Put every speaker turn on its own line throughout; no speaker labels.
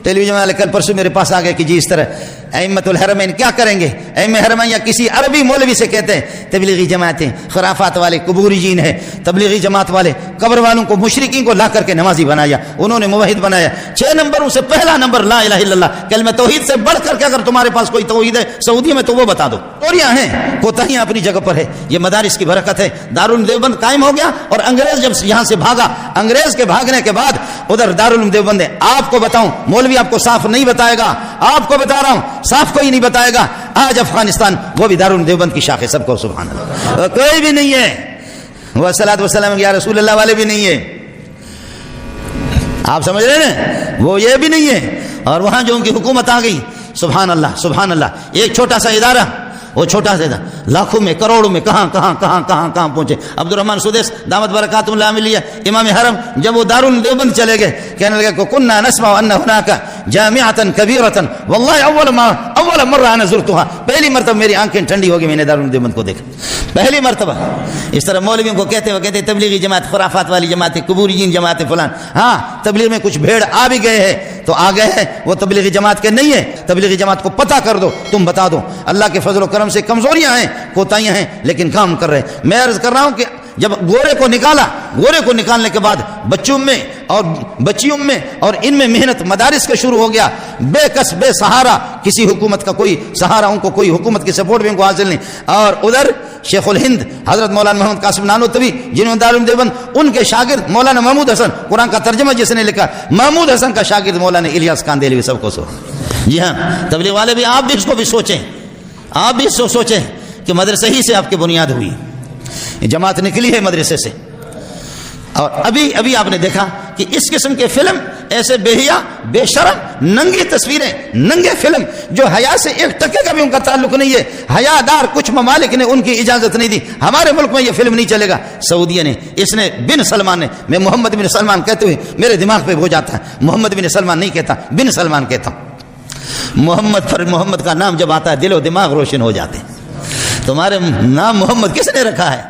ٹیلی vision والے کل پرسوں میرے پاس آ گئے کہ جی اس طرح ائمۃ الحرمین کیا کریں گے. ائمہ حرمین یا کسی عربی مولوی سے کہتے ہیں تبلیغی جماعتیں خرافات والے قبوری جین ہیں، تبلیغی جماعت والے قبر والوں کو مشرکین کو لا کر کے نمازی بنایا، انہوں نے موحد بنایا. 6 نمبروں سے پہلا نمبر لا الہ الا اللہ کلمہ توحید سے بڑھ کر کے اگر تمہارے پاس کوئی توحید ہے سعودی میں تو وہ بتا دو. چوریاں ہیں، کوتاہیاں اپنی جگہ پر ہے. یہ مدارس کی برکت ہے. دارالعلوم دیوبند قائم ہو گیا اور انگریز جب یہاں سے بھاگا، انگریز کے بھاگنے کے بعد ادھر دارالعلوم دیوبند ہے. آپ کو بتاؤں مولوی آپ کو صاف نہیں بتائے گا، آپ کو بتا رہا ہوں صاف کوئی نہیں بتائے گا. آج افغانستان وہ بھی دارالعلوم دیوبند کی شاخ ہے. سب کو سبحان اللہ. کوئی بھی نہیں ہے وہ صلاۃ وسلام یا رسول اللہ والے بھی نہیں ہے. آپ سمجھ رہے ہیں وہ یہ بھی نہیں ہے. اور وہاں جو ان کی حکومت آ گئی سبحان اللہ سبحان اللہ. ایک چھوٹا سا ادارہ، وہ چھوٹا سا ادارہ لاکھوں میں کروڑوں میں کہاں کہاں کہاں کہاں کہاں پہنچے. عبدالرحمن سدیس دامت برکات اللہ علیہ امام حرم جب وہ دارالعلوم دیوبند چلے گئے کہنے لگے کہ كنا نسمع ان هناك جامعة كبيرة والله اول مرة انا زرتها. پہلی مرتبہ میری آنکھیں ٹھنڈی ہو گئی میں نے دارالعلوم دیوبند کو دیکھا پہلی مرتبہ. اس طرح مولویوں کو کہتے ہیں تبلیغی جماعت خرافات والی جماعت قبوری جین جماعت فلان. ہاں تبلیغ میں کچھ بھیڑ آ بھی گئے ہیں تو آ گئے ہیں، وہ تبلیغی جماعت کے نہیں ہے. تبلیغی جماعت کو پتہ کر دو، تم بتا دو. اللہ کے فضل و کرم سے کمزوریاں ہیں، کوتاہیاں ہیں، لیکن کام کر رہے ہیں. میں عرض کر رہا ہوں کہ جب گورے کو نکالا، گورے کو نکالنے کے بعد بچوں میں اور بچیوں میں اور ان میں محنت مدارس کا شروع ہو گیا. بے کس بے سہارا، کسی حکومت کا کوئی سہارا ان کو، کوئی حکومت کی سپورٹ بھی ان کو حاصل نہیں. اور ادھر شیخ الہند حضرت مولانا محمد قاسم نانوتوی جنہوں نے دارالعلوم دیوبند، ان کے شاگرد مولانا محمود حسن، قرآن کا ترجمہ جس نے لکھا، محمود حسن کا شاگرد مولانا الیاس کاندیلوی. سب کو سو. جی ہاں تبلیغ والے بھی آپ بھی اس کو بھی سوچیں، آپ بھی سوچیں کہ مدرسے ہی سے آپ کی بنیاد ہوئی، جماعت نکلی ہے مدرسے سے. اور ابھی آپ نے دیکھا کہ اس قسم کے فلم ایسے بے حیا بے شرم ننگی تصویریں، ننگے فلم جو حیا سے ایک ٹکے کا بھی ان کا تعلق نہیں ہے. حیا دار کچھ ممالک نے ان کی اجازت نہیں دی. ہمارے ملک میں یہ فلم نہیں چلے گا. سعودیہ نے، اس نے بن سلمان نے، میں محمد بن سلمان کہتے ہوئے میرے دماغ پہ ہو جاتا ہے، محمد بن سلمان نہیں کہتا، بن سلمان کہتا ہوں. محمد پر محمد کا نام جب آتا ہے دل و دماغ روشن ہو جاتے ہیں. تمہارے نام محمد کس نے رکھا ہے؟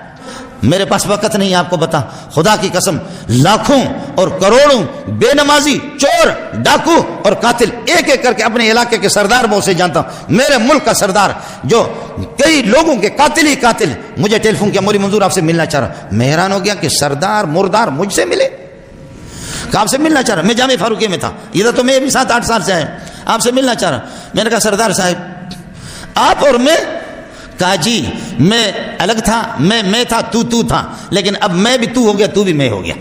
میرے پاس وقت نہیں آپ کو بتا. خدا کی قسم لاکھوں اور کروڑوں بے نمازی، چور، ڈاکو اور قاتل ایک ایک کر کے اپنے علاقے کے سردار بہت سے جانتا ہوں. میرے ملک کا سردار جو کئی لوگوں کے قاتل ہی قاتل، مجھے ٹیلی فون کیا مولی منظور آپ سے ملنا چاہ رہا. میں حیران ہو گیا کہ سردار مردار مجھ سے ملے. آپ سے ملنا چاہ رہا. میں جامع فاروقیہ میں تھا، ادھر تو میں بھی 7-8 سال سے آیا، آپ سے ملنا چاہ رہا. میں نے کہا سردار صاحب آپ اور میں، کہا جی میں الگ تھا، میں تھا، تو تھا، لیکن اب میں بھی تو ہو گیا، تو بھی میں ہو گیا،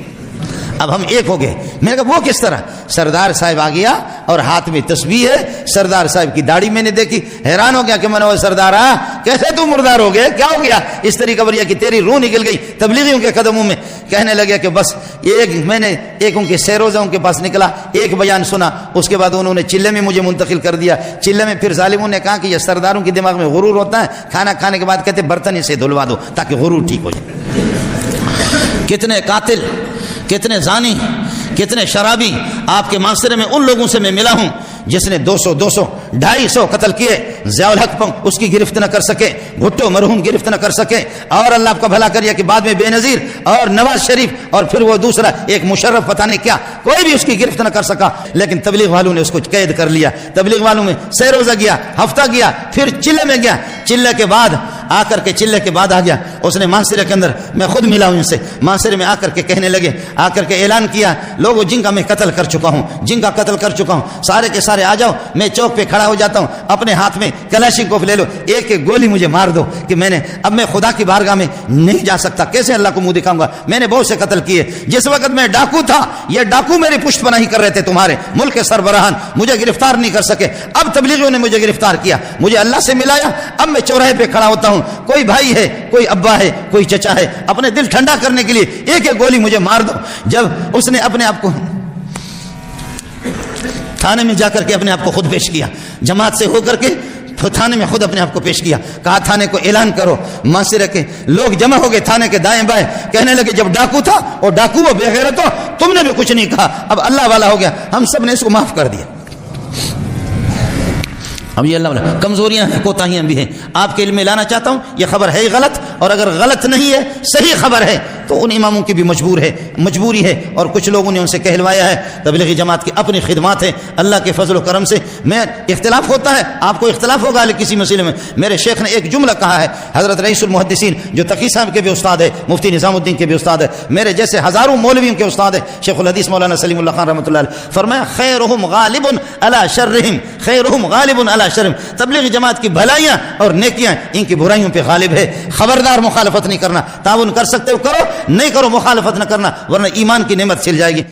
اب ہم ایک ہو گئے. میں نے کہا وہ کس طرح؟ سردار صاحب آ گیا اور ہاتھ میں تسبیح ہے، سردار صاحب کی داڑھی میں نے دیکھی، حیران ہو گیا کہ میں نے سردار کیسے تو مردار ہو گیا، کیا ہو گیا؟ اس طریقے پر یہ کہ تیری روح نکل گئی تبلیغیوں کے قدموں میں. کہنے لگے کہ بس میں نے ایک ان کے سیروزہ ان کے پاس نکلا، ایک بیان سنا، اس کے بعد انہوں نے چلے میں مجھے منتقل کر دیا. چلے میں پھر ظالموں نے کہا کہ یہ سرداروں کے دماغ میں غرور ہوتا ہے، کھانا کھانے کے بعد کہتے برتن اسے دھلوا دو تاکہ غرور ٹھیک ہو جائے. کتنے قاتل، کتنے زانی، کتنے شرابی آپ کے معاشرے میں ان لوگوں سے میں ملا ہوں جس نے 200 250 قتل کیے. ضیاء الحق پنک اس کی گرفت نہ کر سکے، بھٹو مرحوم گرفت نہ کر سکے، اور اللہ آپ کا بھلا کریے کہ بعد میں بے نظیر اور نواز شریف اور پھر وہ دوسرا ایک مشرف پتہ نہیں کیا، کوئی بھی اس کی گرفت نہ کر سکا. لیکن تبلیغ والوں نے اس کو قید کر لیا. تبلیغ والوں میں سیروزہ گیا، ہفتہ گیا، پھر چلے میں گیا. چلے کے بعد آ کر کے چلے کے بعد آ گیا اس نے مانسرے کے اندر، میں خود ملا ہوں ان سے، مانسرے میں آ کر کے کہنے لگے، آ کر کے اعلان کیا لوگوں جن کا میں قتل کر چکا ہوں، جن کا قتل کر چکا ہوں، سارے کے سارے آ جاؤ. میں چوک پہ کھڑا ہو جاتا ہوں، اپنے ہاتھ میں کلاشنکوف لے لو، ایک ایک گولی مجھے مار دو کہ اب میں خدا کی بارگاہ میں نہیں جا سکتا، کیسے اللہ کو منہ دکھاؤں گا؟ میں نے بہت سے قتل کیے. جس وقت میں ڈاکو تھا یہ ڈاکو میری پشت پناہی کر رہے تھے، تمہارے ملک کے سربراہان مجھے گرفتار نہیں کر سکے. اب تبلیغیوں نے مجھے گرفتار کیا، مجھے اللہ سے ملایا. اب میں چوراہے پہ کھڑا ہوتا ہوں، کوئی بھائی ہے، کوئی ابا ہے، کوئی چچا ہے، اپنے دل ٹھنڈا کرنے کے لیے ایک ایک گولی مجھے مار دو. جب اس نے اپنے آپ کو تھانے میں جا کر کے اپنے آپ کو خود پیش کیا، جماعت سے ہو کر کے تھانے میں خود اپنے آپ کو پیش کیا، کہا تھانے کو اعلان کرو. معاشرے کے لوگ جمع ہو گئے تھانے کے دائیں بائیں، کہنے لگے جب ڈاکو تھا اور ڈاکو وہ بے غیرت ہو، تم نے بھی کچھ نہیں کہا، اب اللہ والا ہو گیا. ہم سب نے اس کو معاف کر دیا. اب یہ اللہ کمزوریاں ہیں، کوتاہیاں بھی ہیں، آپ کے علم میں لانا چاہتا ہوں یہ خبر ہے غلط، اور اگر غلط نہیں ہے صحیح خبر ہے تو ان اماموں کی بھی مجبوری ہے، اور کچھ لوگوں نے ان سے کہلوایا ہے۔ تبلیغی جماعت کی اپنی خدمات ہے، اللہ کے فضل و کرم سے میں اختلاف ہوتا ہے، آپ کو اختلاف ہوگا کسی مسئلے میں۔ میرے شیخ نے ایک جملہ کہا ہے، حضرت رئیس المحدثین جو تقی صاحب کے بھی استاد ہے، مفتی نظام الدین کے بھی استاد ہے، میرے جیسے ہزاروں مولویوں کے استاد ہے، شیخ الحدیث مولانا سلیم اللہ خان رحمۃ اللہ علیہ، فرمایا خیرہم غالب علی شرہم، خیرہم غالب علی شرہم، تبلیغی جماعت کی بھلائیاں اور نیکیاں ان کی برائیوں پہ غالب ہے۔ خبردار مخالفت نہیں کرنا، تعاون کر سکتے ہو کرو، نہیں کرو مخالفت نہ کرنا، ورنہ ایمان کی نعمت چھل جائے گی۔